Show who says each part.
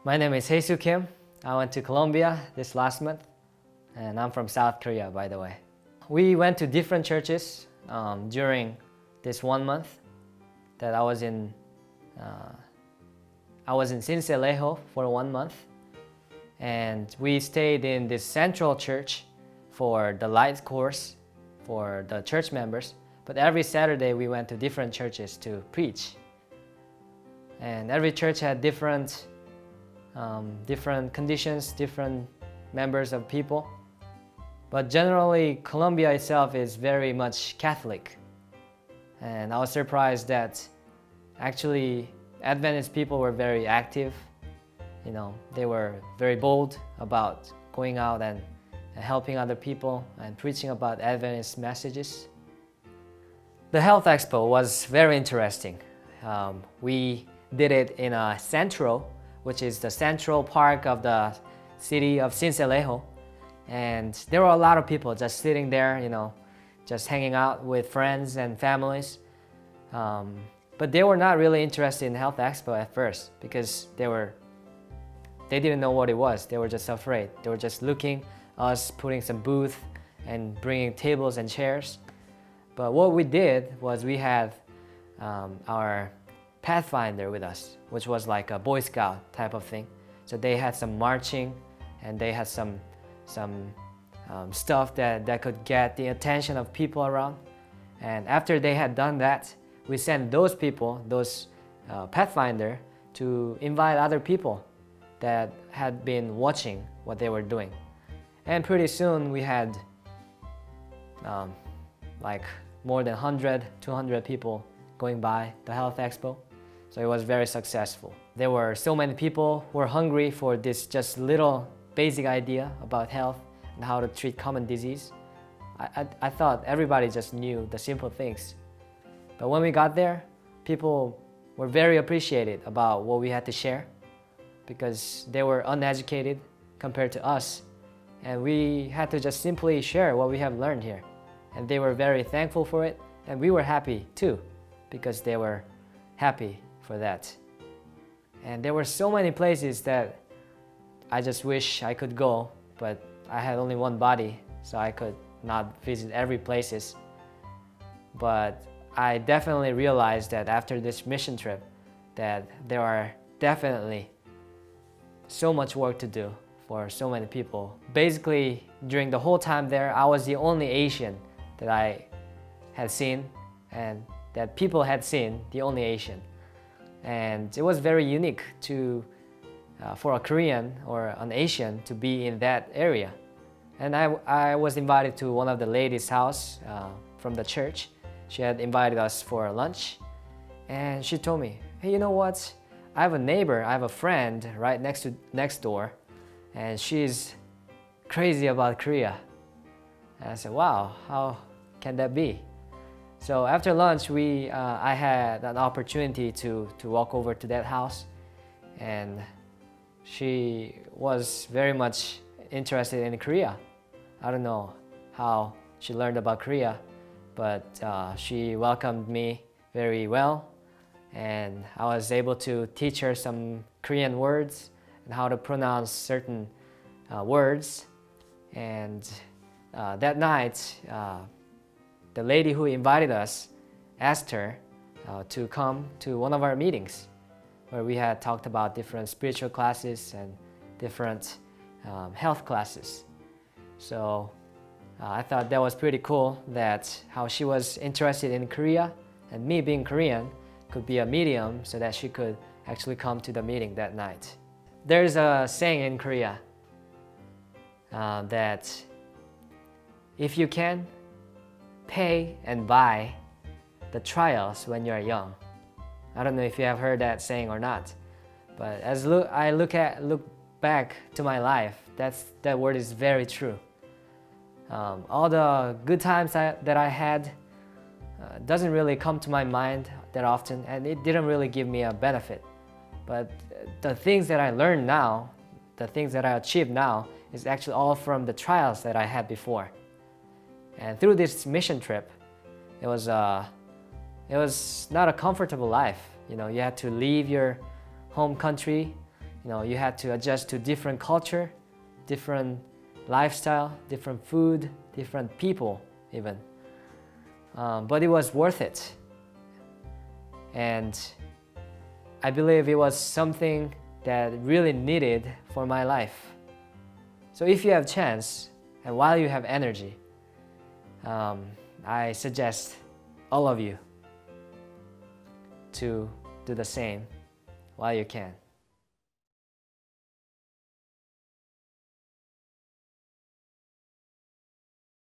Speaker 1: My name is Haesoo Kim. I went to Colombia this last month, and I'm from South Korea, by the way. We went to different churches during this 1 month that I was in. I was in Sincelejo for 1 month, and we stayed in this central church for the light course for the church members. But every Saturday we went to different churches to preach, and every church had different conditions, different members of people. But generally, Colombia itself is very much Catholic. And I was surprised that actually Adventist people were very active. You know, they were very bold about going out and helping other people and preaching about Adventist messages. The Health Expo was very interesting. We did it in a centro, which is the central park of the city of Sincelejo. And there were a lot of people just sitting there, you know, just hanging out with friends and families. But they were not really interested in Health Expo at first because they didn't know what it was. They were just afraid. They were just looking us putting some booth and bringing tables and chairs. But what we did was we had our Pathfinder with us, which was like a Boy Scout type of thing. So they had some marching, and they had some stuff that could get the attention of people around. And after they had done that, we sent those people, those Pathfinder, to invite other people that had been watching what they were doing. And pretty soon we had like more than 100, 200 people going by the Health Expo. So it was very successful. There were so many people who were hungry for this just little basic idea about health and how to treat common disease. I thought everybody just knew the simple things. But when we got there, people were very appreciative about what we had to share because they were uneducated compared to us. And we had to just simply share what we have learned here. And they were very thankful for it. And we were happy too because they were happy for that. And there were so many places that I just wish I could go, but I had only one body, so I could not visit every places. But I definitely realized that after this mission trip that there are definitely so much work to do for so many people. Basically, during the whole time there, I was the only Asian that I had seen and that people had seen, the only Asian. And it was very unique for a Korean or an Asian to be in that area. And I was invited to one of the ladies' house from the church. She had invited us for lunch, and she told me, hey, you know what? I have a neighbor, I have a friend right next door, and she's crazy about Korea. And I said, wow, how can that be? So after lunch, I had an opportunity to walk over to that house, and she was very much interested in Korea. I don't know how she learned about Korea, but she welcomed me very well, and I was able to teach her some Korean words and how to pronounce certain words. And that night, the lady who invited us asked her to come to one of our meetings where we had talked about different spiritual classes and different health classes. So I thought that was pretty cool that how she was interested in Korea and me being Korean could be a medium so that she could actually come to the meeting that night. There's a saying in Korea that if you can, pay and buy the trials when you're young. I don't know if you have heard that saying or not, but as I look back to my life, that word is very true. All the good times that I had doesn't really come to my mind that often, and it didn't really give me a benefit. But the things that I learned now, the things that I achieved now, is actually all from the trials that I had before. And through this mission trip, it was not a comfortable life. You know, you had to leave your home country You had to adjust to different culture, different lifestyle, different food, different people even. But it was worth it. And I believe it was something that really needed for my life. So if you have chance and while you have energy, I suggest all of you to do the same while you can.